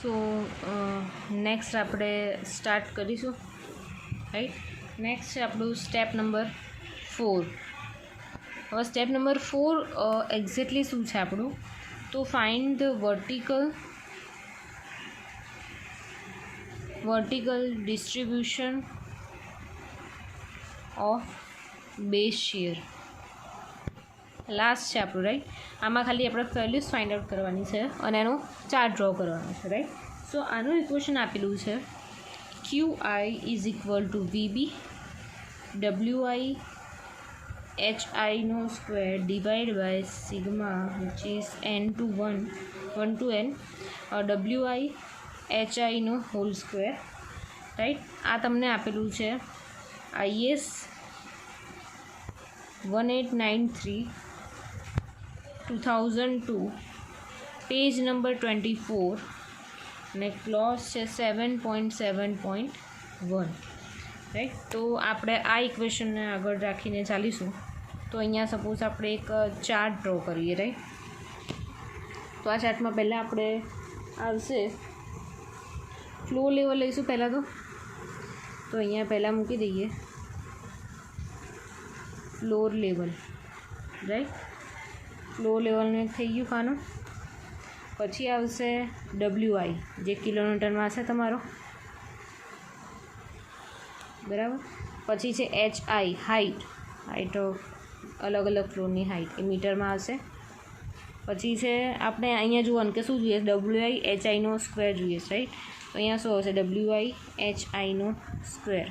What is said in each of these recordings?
So next આપણે start કરીશું, right. Next છે આપણું સ્ટેપ નંબર 4. હવે સ્ટેપ નંબર 4 એક્ઝેક્ટલી શું છે આપણું, તો find the vertical distribution of base shear. Last છે આપણું, રાઈટ. આમાં ખાલી આપણે વેલ્યુઝ ફાઇન્ડ આઉટ કરવાની છે અને એનો ચાર્ટ ડ્રો કરવાનો છે, રાઈટ. સો આનું ઇક્વેશન આપેલું છે QI is equal to VB WI HI square divide by sigma which is n to 1 to n WI HI whole square, right. આ તમને આપેલું છે IS 1893/2002 પેજ નંબર 24 અને ક્લોઝ છે 7.7.1, રાઈટ. તો આપણે આ ઇક્વેશનને આગળ રાખીને ચાલીશું. તો અહીંયા સપોઝ આપણે એક ચાર્ટ ડ્રો કરીએ, રાઈટ. તો આ ચાર્ટમાં પહેલાં આપણે આવશે ફ્લો લેવલ લઈશું પહેલાં. તો અહીંયા પહેલાં મૂકી દઈએ ફ્લોર લેવલ, રાઈટ. ફ્લોર લેવલનું એક થઈ ગયું ખાનું. પછી આવશે WI જે કિલોમીટરમાં હશે તમારો, બરાબર. પછી છે HI હાઇટ અલગ અલગ ફ્લોરની હાઇટ એ મીટરમાં હશે. પછી છે આપણે અહીંયા જોવાનું કે શું જોઈએ, WI HI સ્ક્વેર જોઈએ, રાઈટ. તો અહીંયા શું આવશે WI HI સ્ક્વેર.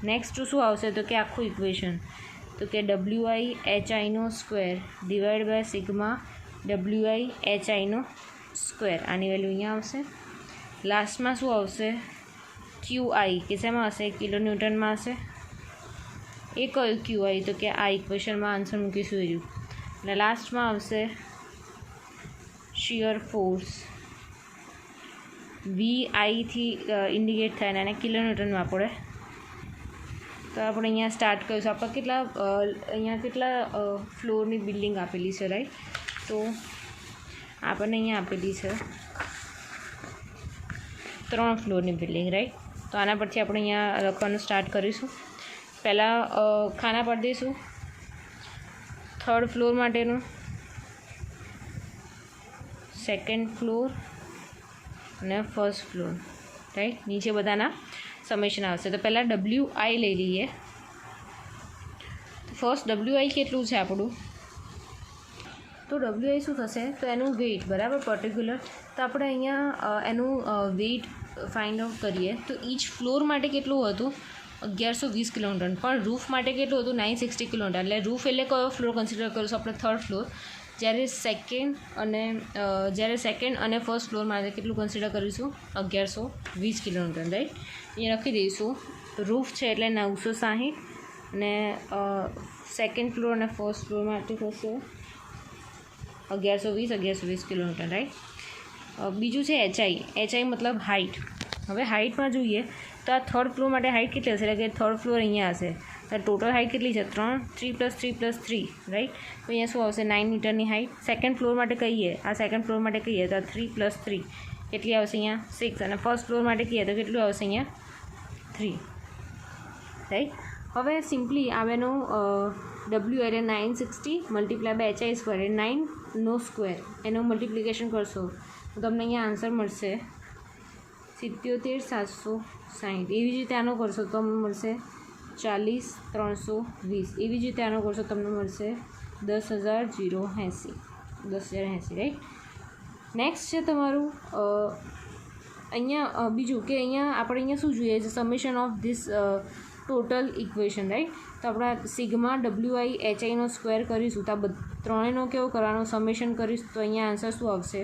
નેક્સ્ટ શું આવશે તો કે આખું ઇક્વેશન, તો કે WI HI square divide by sigma WI HI square. આની વેલ્યુ અહીંયા આવશે. લાસ્ટમાં શું આવશે QI કે શેમાં હશે, કિલો ન્યૂટનમાં હશે. એ કયું QI તો કે આ ઇક્વેશનમાં આન્સર મૂકીશું એ. અને લાસ્ટમાં આવશે શિયર ફોર્સ VI ઇન્ડિકેટ થાય ને એને કિલો ન્યૂટનમાં પડે. તો આપણે અહીંયા સ્ટાર્ટ કરીશું. આપણે અહીંયા કેટલા ફ્લોરની બિલ્ડિંગ આપેલી છે, રાઈટ. તો આપણને અહીંયા આપેલી છે 3 ફ્લોરની બિલ્ડિંગ, રાઈટ. તો આના પરથી આપણે અહીંયા લખવાનું સ્ટાર્ટ કરીશું. પહેલાં ખાના પાડી દઈશું 3rd ફ્લોર માટેનું, 2nd ફ્લોર અને 1st ફ્લોર, રાઈટ. નીચે બધાના સમેશન આવશે. તો પહેલાં WI લઈ લઈએ. ફર્સ્ટ WI કેટલું છે આપણું, તો WI શું થશે તો એનું વેઇટ, બરાબર, પર્ટિક્યુલર. તો આપણે અહીંયા એનું વેઇટ ફાઇન્ડ આઉટ કરીએ. તો ઈચ ફ્લોર માટે કેટલું હતું 1120 કિલોન્યુટન, પણ રૂફ માટે કેટલું હતું 960 કિલોન્યુટન. એટલે રૂફ એટલે કયો ફ્લોર કન્સિડર કરીશું આપણે, 3rd ફ્લોર. જ્યારે સેકન્ડ અને ફર્સ્ટ ફ્લોર માટે કેટલું કન્સિડર કરીશું 1120 કિલોન્યુટન, રાઈટ. અહીંયા લખી દઈશું રૂફ છે એટલે 960 અને સેકન્ડ ફ્લોર અને ફર્સ્ટ ફ્લોર માટે થશે 1120 કિલોન્યુટન, રાઈટ. બીજું છે HI મતલબ હાઇટ. હવે હાઇટમાં જોઈએ તો આ 3rd ફ્લોર માટે હાઇટ કેટલી હશે, એટલે કે 3rd ફ્લોર અહીંયા હશે. તો ટોટલ હાઇટ કેટલી છે 3 + 3 +3, રાઈટ. તો અહીંયા શું આવશે 9 મીટરની હાઇટ. સેકન્ડ ફ્લોર માટે કહીએ, આ સેકન્ડ ફ્લોર માટે કહીએ તો 3 + 3 કેટલી આવશે અહીંયા 6. અને ફર્સ્ટ ફ્લોર માટે કહીએ તો કેટલું આવશે અહીંયા 3, રાઈટ. હવે સિમ્પલી આવેનું WI એટલે 960 × HI સ્ક્વેર એટલે 9 સ્ક્વેર એનું મલ્ટિપ્લિકેશન કરશો તો તમને અહીંયા આન્સર મળશે 77,760. એવી જ રીતે આનો કરશો તો તમને મળશે 40,320. એવી જ રીતે આનો કરશો તમને મળશે 10,080, રાઈટ. નેક્સ્ટ છે તમારું અહીંયા બીજું કે આપણે શું જોઈએ છે summation of this total equation, right. તો આપણે સિગ્મા WI HI સ્ક્વેર કરીશું. તો આ ત્રણેયનો કેવો કરવાનો સમેશન કરીશું. તો અહીંયા આન્સર શું આવશે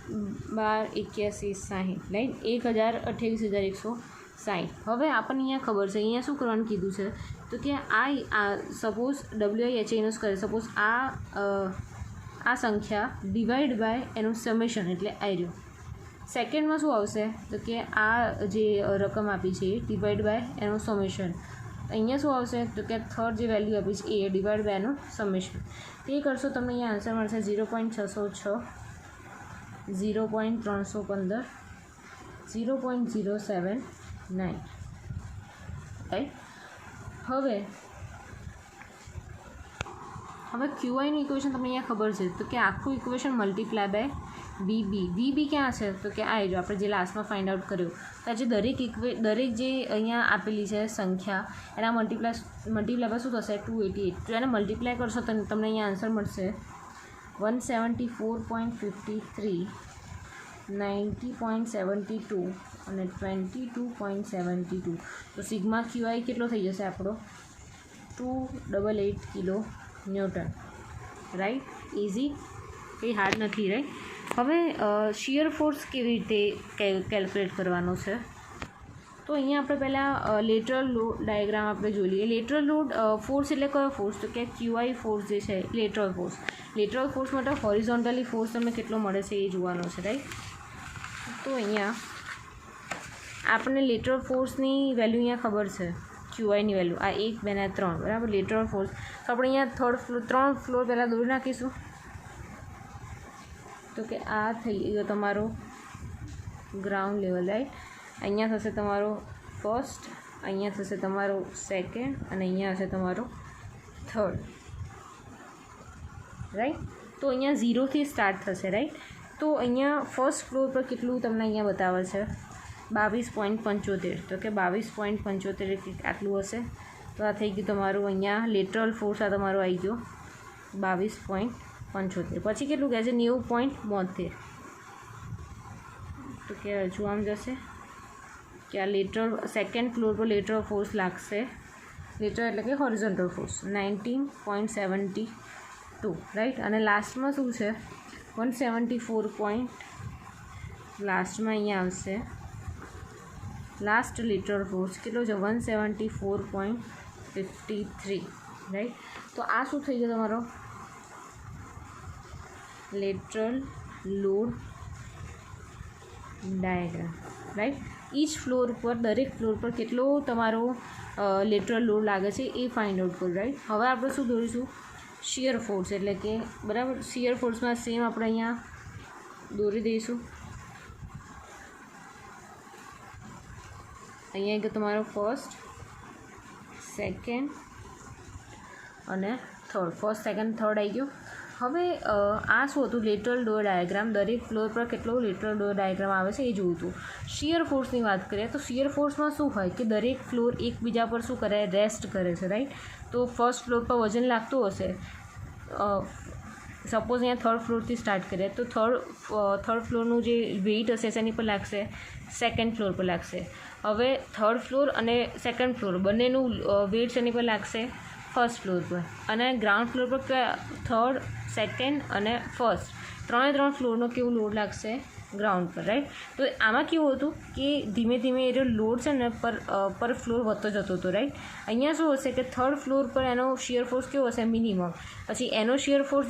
12,81,60, રાઈટ. 1,28,160. હવે આપણને અહીંયા ખબર છે અહીંયા શું કરવાનું કીધું છે તો કે આ suppose WI HI square, suppose આ સંખ્યા ડિવાઈડ બાય એનું સમેશન એટલે આર્યો. સેકન્ડમાં શું આવશે તો કે આ જે રકમ આપી છે ડિવાઈડ બાય એનું સમેશન. અહીંયા શું આવશે તો કે થર્ડ જે વેલ્યુ આપી છે એ ડિવાઈડ બાય એનું સમેશન. તે કરશો તમને અહીંયા આન્સર મળશે 0.606 0.315 0.079 રાઈટ. હવે ક્યુઆઈનું ઇક્વેશન તમને અહીંયા ખબર છે તો કે આખું ઇક્વેશન મલ્ટીપ્લાય બાય વીબી ક્યાં છે તો કે આ જો આપણે જે લાસ્ટમાં ફાઇન્ડ આઉટ કર્યું તો આ જે દરેક જે અહીંયા આપેલી છે સંખ્યા એના મલ્ટીપ્લાય બાય શું થશે 288. તો એને મલ્ટીપ્લાય કરશો તો તમને અહીંયા આન્સર મળશે 174.53 90.72 અને 22.72. તો સિગ્મા ક્યુઆઈ કેટલો થઈ જશે આપણો 288 કિલો ન્યૂટન રાઈટ. ઇઝી, કંઈ હાર્ડ નથી રાઈટ. હવે શિયર ફોર્સ કેવી રીતે કેલ્ક્યુલેટ કરવાનો છે તો અહીંયા આપણે પહેલાં લેટરલ લોડ ડાયાગ્રામ આપણે જોઈ લઈએ. લેટરલ લોડ ફોર્સ એટલે કયો ફોર્સ તો કે ક્યુઆઈ ફોર્સ જે છે લેટરલ ફોર્સ. લેટરલ ફોર્સ માટે હોરિઝોન્ટલી ફોર્સ તમને કેટલો મળે છે એ જોવાનો છે રાઈટ. તો અહીંયા આપણને લેટરલ ફોર્સની વેલ્યુ અહીંયા ખબર છે ક્યુઆઈની વેલ્યુ આ 1 2 અને 3 બરાબર. લેટરલ ફોર્સ તો આપણે અહીંયા 3 ફ્લોર પહેલાં દોરી નાખીશું તો કે આ થઈ ગયો તમારો ગ્રાઉન્ડ લેવલ રાઈટ. અહીંયા થશે તમારો ફર્સ્ટ, અહીંયા થશે તમારો સેકન્ડ અને અહીંયા હશે તમારો થર્ડ રાઈટ. તો અહીંયા 0થી સ્ટાર્ટ થશે રાઈટ. તો અહીંયા ફર્સ્ટ ફ્લોર પર કેટલું તમને અહીંયા બતાવે છે 22.75. તો કે 22.75 આટલું હશે. તો આ થઈ ગયું તમારું અહીંયા લેટરલ ફોર્સ આ તમારો આવી ગયો 22.75. પછી કેટલું કહે છે 90.72. તો કે હજુ આમ જશે કે આ લેટરલ સેકન્ડ ફ્લોર પર લેટરલ ફોર્સ લાગશે. લેટરલ એટલે કે હોરિઝોન્ટલ ફોર્સ 19.72 રાઈટ. અને લાસ્ટમાં શું છે 174. લાસ્ટમાં અહીંયા આવશે લાસ્ટ લેટરલ ફોર્સ કેટલો છે 174.53 રાઈટ. તો આ શું થઈ ગયો તમારો lateral load diagram right. Each floor પર દરેક ફ્લોર પર કેટલો તમારો લેટરલ લોડ લાગે છે એ ફાઇન્ડ આઉટ કરો રાઈટ. હવે આપણે શું દોરીશું શિયર ફોર્સ એટલે કે બરાબર. શિયર ફોર્સમાં સેમ આપણે અહીંયા દોરી દઈશું. અહીંયા કે તમારો ફર્સ્ટ સેકન્ડ અને થર્ડ. ફર્સ્ટ સેકન્ડ થર્ડ આવી ગયો. હવે આ શું હતું લેટરલ ડોર ડાયાગ્રામ. દરેક ફ્લોર પર કેટલો લેટરલ ડોર ડાયાગ્રામ આવે છે એ જોયું હતું. શિયર ફોર્સની વાત કરીએ તો શિયર ફોર્સમાં શું હોય કે દરેક ફ્લોર એકબીજા પર શું કરે રેસ્ટ કરે છે રાઈટ. તો ફર્સ્ટ ફ્લોર પર વજન લાગતું હશે સપોઝ અહીંયા થર્ડ ફ્લોરથી સ્ટાર્ટ કરીએ તો થર્ડ ફ્લોરનું જે વેઇટ હશે એની પર લાગશે સેકન્ડ ફ્લોર પર લાગશે. હવે થર્ડ ફ્લોર અને સેકન્ડ ફ્લોર બંનેનું વેઇટ એની પર લાગશે ફર્સ્ટ ફ્લોર પર. અને ગ્રાઉન્ડ ફ્લોર પર થર્ડ સેકન્ડ અને ફર્સ્ટ ત્રણે ફ્લોરનો કેવું લોડ લાગશે ગ્રાઉન્ડ પર રાઈટ. તો આમાં કેવું હતું કે ધીમે ધીમે એ લોડ છે ને પર ફ્લોર વધતો જતો હતો રાઈટ. અહીંયા શું હશે કે થર્ડ ફ્લોર પર એનો શિયર ફોર્સ કેવો હશે મિનિમમ. પછી એનો શિયર ફોર્સ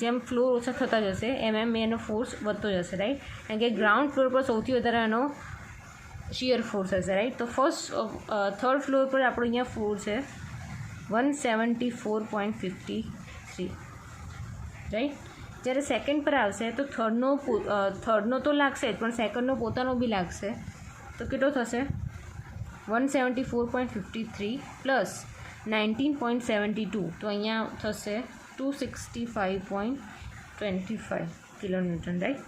જેમ ફ્લોર ઓછા થતા જશે એમ એનો ફોર્સ વધતો જશે રાઈટ. કારણ કે ગ્રાઉન્ડ ફ્લોર પર સૌથી વધારે એનો શિયર ફોર્સ હશે રાઈટ. તો થર્ડ ફ્લોર પર આપણો અહીંયા ફોર્સ છે 174.53 રાઈટ. જ્યારે સેકન્ડ પર આવશે તો થર્ડનો તો લાગશે જ પણ સેકન્ડનો પોતાનો બી લાગશે. તો કેટલો થશે 174.53 પ્લસ 19.72. તો અહીંયા થશે 265.25 કિલોન્યુટન રાઈટ.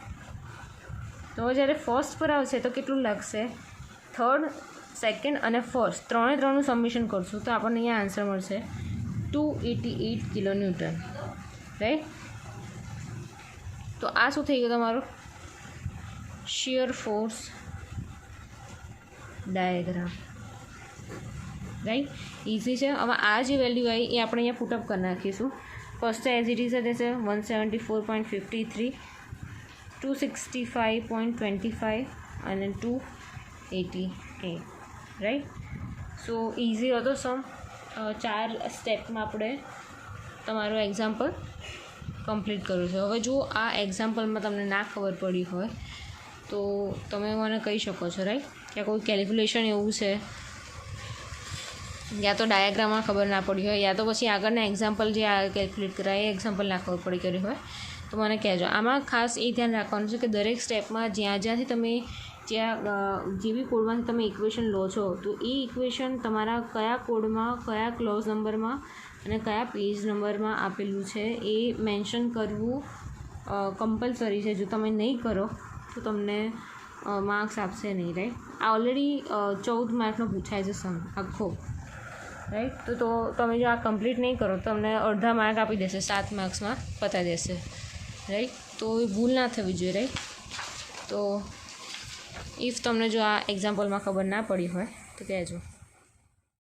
તો જ્યારે ફર્સ્ટ પર આવશે તો કેટલું લાગશે થર્ડ સેકન્ડ અને ફર્સ્ટ ત્રણનું સબમિશન કરશું તો આપણને અહીંયા આન્સર મળશે 288 કિલોન્યુટન રાઈટ. તો આ શું થઈ ગયું તમારો shear force diagram right. Easy છે. હવે આ જે વેલ્યુ આવી એ આપણે અહીંયા પુટઅપ કરી નાખીશું. ફર્સ્ટ એઝ ઇટ ઇઝ રહેશે 174.53 265.25 અને 288 રાઈટ. સો ઇઝી હતો સમ. 4 સ્ટેપમાં આપણે તમારો એક્ઝામ્પલ કમ્પ્લીટ કર્યું છે. હવે જો આ એક્ઝામ્પલમાં તમને ના ખબર પડી હોય તો તમે મને કહી શકો છો રાઈટ કે કોઈ કેલ્ક્યુલેશન એવું છે યા તો ડાયાગ્રામમાં ખબર ના પડી હોય યા તો પછી આગળના એક્ઝામ્પલ જે આ કેલ્ક્યુલેટ કરાય એ એક્ઝામ્પલ ના ખબર પડી કરી હોય તો મને કહેજો. આમાં ખાસ એ ધ્યાન રાખવાનું છે કે દરેક સ્ટેપમાં જ્યાંથી તમે જે બી કોડમાંથી તમે ઇક્વેશન લો છો તો એ ઇક્વેશન તમારા કયા કોડમાં, કયા ક્લોઝ નંબરમાં અને કયા પેજ નંબરમાં આપેલું છે એ મેન્શન કરવું કમ્પલસરી છે. જો તમે નહીં કરો તો તમને માર્ક્સ આપશે નહીં, રાઈટ. આ ઓલરેડી 14 માર્કનો પૂછાય છે સમ આખો, રાઈટ. તો તમે જો આ કમ્પ્લીટ નહીં કરો તો તમને અડધા માર્ક આપી દેશે, 7 માર્ક્સમાં પતાવી દેશે, રાઈટ. તો એ ભૂલ ના થવી જોઈએ, રાઈટ. તો ઇફ તમને જો આ એક્ઝામ્પલમાં ખબર ના પડી હોય તો કહેજો.